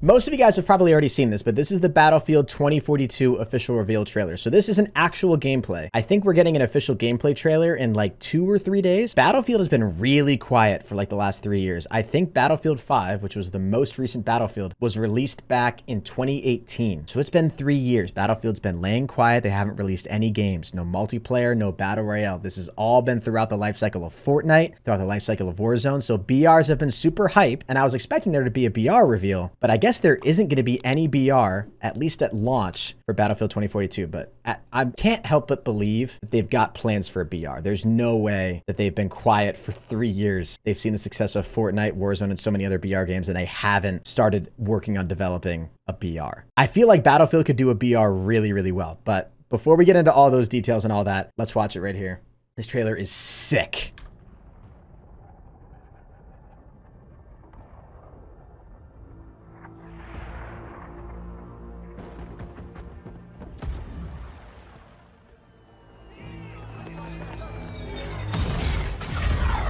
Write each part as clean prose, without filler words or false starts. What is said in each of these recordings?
Most of you guys have probably already seen this, but this is the Battlefield 2042 official reveal trailer. So this is an actual gameplay. I think we're getting an official gameplay trailer in like 2 or 3 days. Battlefield has been really quiet for like the last 3 years. I think Battlefield 5, which was the most recent Battlefield, was released back in 2018. So it's been 3 years. Battlefield's been laying quiet. They haven't released any games. No multiplayer, no battle royale. This has all been throughout the life cycle of Fortnite, throughout the life cycle of Warzone. So BRs have been super hype, and I was expecting there to be a BR reveal, but I guess there isn't going to be any BR, at least at launch, for Battlefield 2042. But I can't help but believe that they've got plans for a BR. There's no way that they've been quiet for 3 years. They've seen the success of Fortnite, Warzone, and so many other BR games, and they haven't started working on developing a BR. I feel like Battlefield could do a BR really, really well. But before we get into all those details and all that, let's watch it right here. This trailer is sick.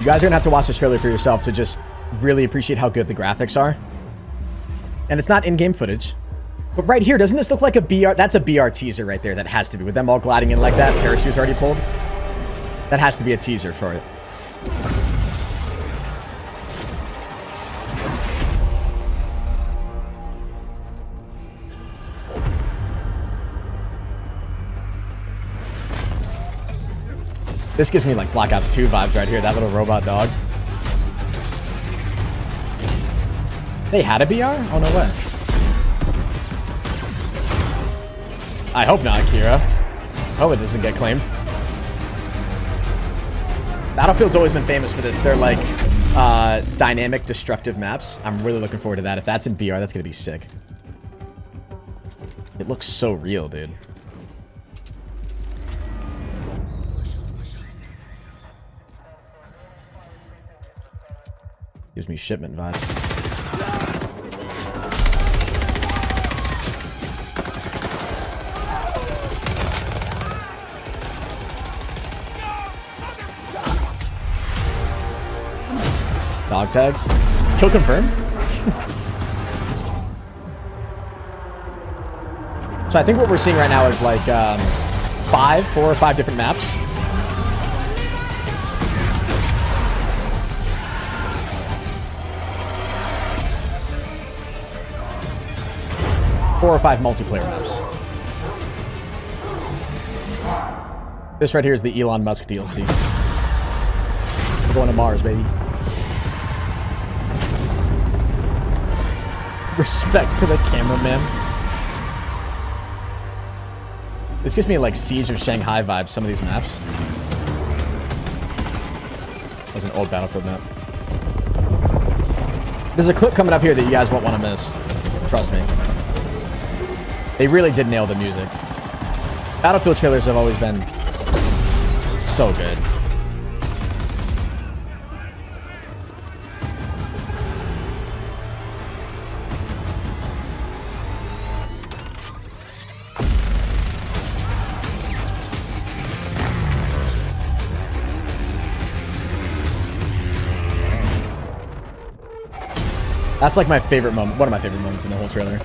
You guys are gonna have to watch this trailer for yourself to just really appreciate how good the graphics are. And it's not in-game footage. But right here, doesn't this look like a BR? That's a BR teaser right there. That has to be. With them all gliding in like that, parachute's already pulled. That has to be a teaser for it. This gives me like Black Ops 2 vibes right here. That little robot dog. They had a BR? Oh, no way. I hope not, Kira. Hope it doesn't get claimed. Battlefield's always been famous for this. They're like dynamic, destructive maps. I'm really looking forward to that. If that's in BR, that's going to be sick. It looks so real, dude. Gives me shipment vibes. Dog tags. Kill confirmed. So I think what we're seeing right now is like 4 or 5 different maps. Four or 5 multiplayer maps. This right here is the Elon Musk DLC. We're going to Mars, baby. Respect to the cameraman. This gives me like Siege of Shanghai vibes, some of these maps. That was an old Battlefield map. There's a clip coming up here that you guys won't want to miss. Trust me. They really did nail the music. Battlefield trailers have always been so good. That's like my favorite moment, one of my favorite moments in the whole trailer.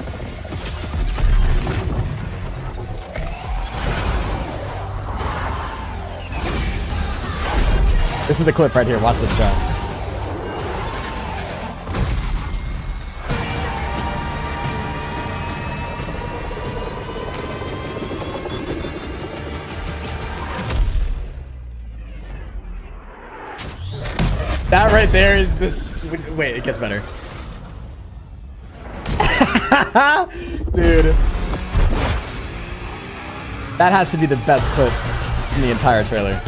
This is the clip right here. Watch this shot. That right there is this. Wait, it gets better. Dude. That has to be the best clip in the entire trailer.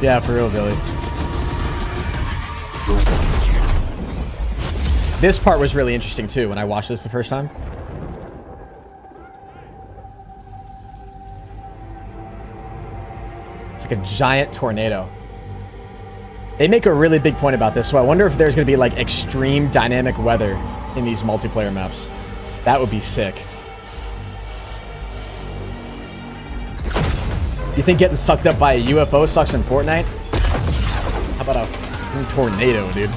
Yeah, for real, Billy. This part was really interesting too when I watched this the first time. It's like a giant tornado. They make a really big point about this, so I wonder if there's going to be like extreme dynamic weather in these multiplayer maps. That would be sick. You think getting sucked up by a UFO sucks in Fortnite? How about a tornado, dude?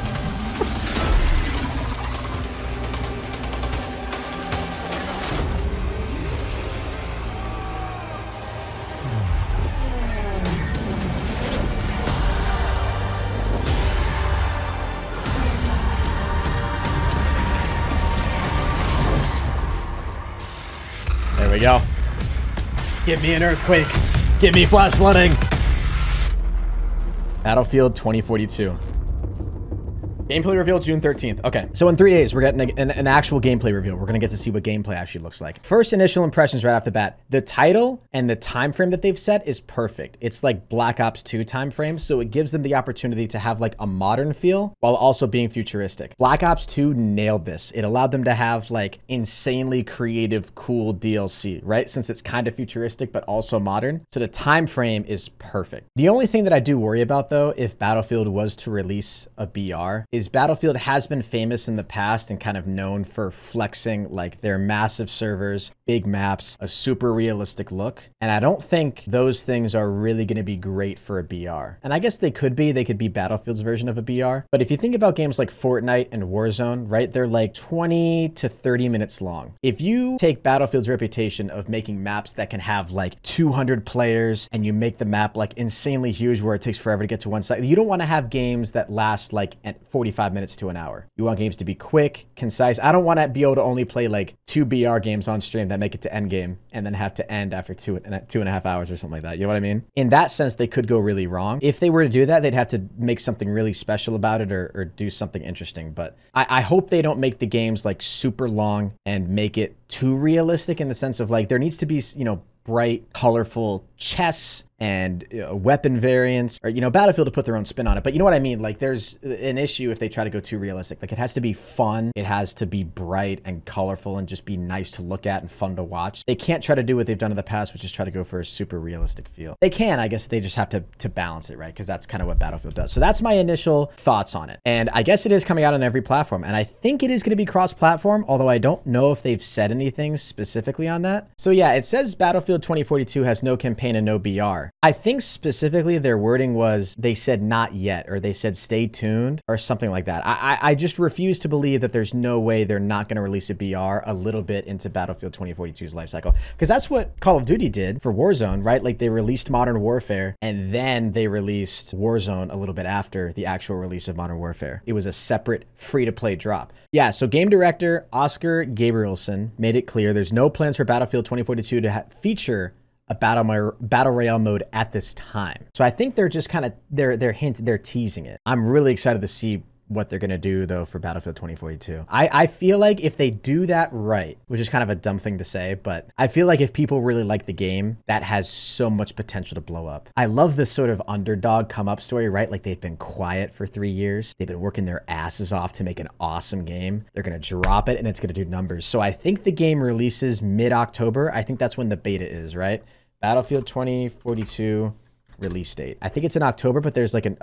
There we go. Give me an earthquake. Give me flash flooding. Battlefield 2042. Gameplay reveal June 13th. Okay, so in 3 days, we're getting an actual gameplay reveal. We're gonna get to see what gameplay actually looks like. First initial impressions right off the bat. The title and the time frame that they've set is perfect. It's like Black Ops 2 time frame, so it gives them the opportunity to have like a modern feel while also being futuristic. Black Ops 2 nailed this. It allowed them to have like insanely creative, cool DLC, right? Since it's kind of futuristic, but also modern. So the time frame is perfect. The only thing that I do worry about though, if Battlefield was to release a BR, is Battlefield has been famous in the past and kind of known for flexing like their massive servers, big maps, a super realistic look. And I don't think those things are really going to be great for a BR. And I guess they could be Battlefield's version of a BR. But if you think about games like Fortnite and Warzone, right, they're like 20 to 30 minutes long. If you take Battlefield's reputation of making maps that can have like 200 players and you make the map like insanely huge where it takes forever to get to one side, you don't want to have games that last like at 45 minutes to an hour. You want games to be quick, concise. I don't want to be able to only play like 2 BR games on stream that make it to end game and then have to end after two and a half hours or something like that. You know what I mean? In that sense, they could go really wrong. If they were to do that, they'd have to make something really special about it or do something interesting. But I hope they don't make the games like super long and make it too realistic in the sense of like there needs to be, you know, bright, colorful chests and weapon variants, or, you know, Battlefield to put their own spin on it. But you know what I mean? Like there's an issue if they try to go too realistic. Like it has to be fun. It has to be bright and colorful and just be nice to look at and fun to watch. They can't try to do what they've done in the past, which is try to go for a super realistic feel. They can, I guess they just have to balance it, right? Because that's kind of what Battlefield does. So that's my initial thoughts on it. And I guess it is coming out on every platform. And I think it is going to be cross-platform, although I don't know if they've said anything specifically on that. So yeah, it says Battlefield 2042 has no campaign and no BR. I think specifically their wording was they said not yet, or they said stay tuned or something like that. I just refuse to believe that there's no way they're not going to release a BR a little bit into Battlefield 2042's life cycle, because that's what Call of Duty did for Warzone, right? Like they released Modern Warfare and then they released Warzone a little bit after the actual release of Modern Warfare. It was a separate free-to-play drop. Yeah, so game director Oscar Gabrielson made it clear there's no plans for Battlefield 2042 to feature a battle royale mode at this time. So I think they're just kind of, they're teasing it. I'm really excited to see what they're gonna do though for Battlefield 2042. I feel like if they do that right, which is kind of a dumb thing to say, but I feel like if people really like the game, that has so much potential to blow up. I love this sort of underdog come up story, right? Like they've been quiet for 3 years. They've been working their asses off to make an awesome game. They're gonna drop it and it's gonna do numbers. So I think the game releases mid-October. I think that's when the beta is, right? Battlefield 2042 release date. I think it's in October, but there's like an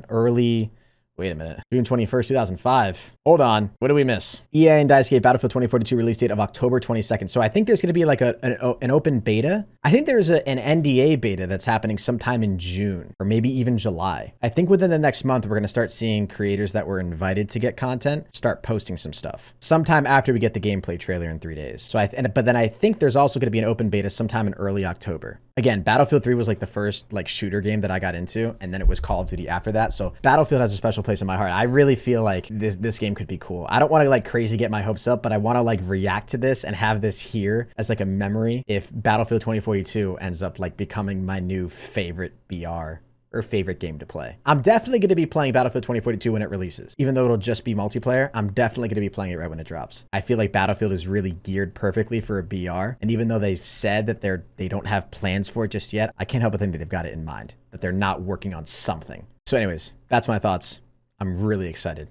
early, wait a minute, June 21st, 2005. Hold on, what did we miss? EA and DICE gave Battlefield 2042 release date of October 22nd. So I think there's gonna be like an open beta. I think there's an NDA beta that's happening sometime in June or maybe even July. I think within the next month, we're gonna start seeing creators that were invited to get content start posting some stuff sometime after we get the gameplay trailer in 3 days. So but then I think there's also gonna be an open beta sometime in early October. Again, Battlefield 3 was like the first like shooter game that I got into, and then it was Call of Duty after that. So Battlefield has a special place in my heart. I really feel like this game could be cool. I don't want to like crazy get my hopes up, but I want to like react to this and have this here as like a memory if Battlefield 2042 ends up like becoming my new favorite BR or favorite game to play. I'm definitely going to be playing Battlefield 2042 when it releases. Even though it'll just be multiplayer, I'm definitely going to be playing it right when it drops. I feel like Battlefield is really geared perfectly for a BR. And even though they've said that they don't have plans for it just yet, I can't help but think that they've got it in mind, that they're not working on something. So anyways, that's my thoughts. I'm really excited.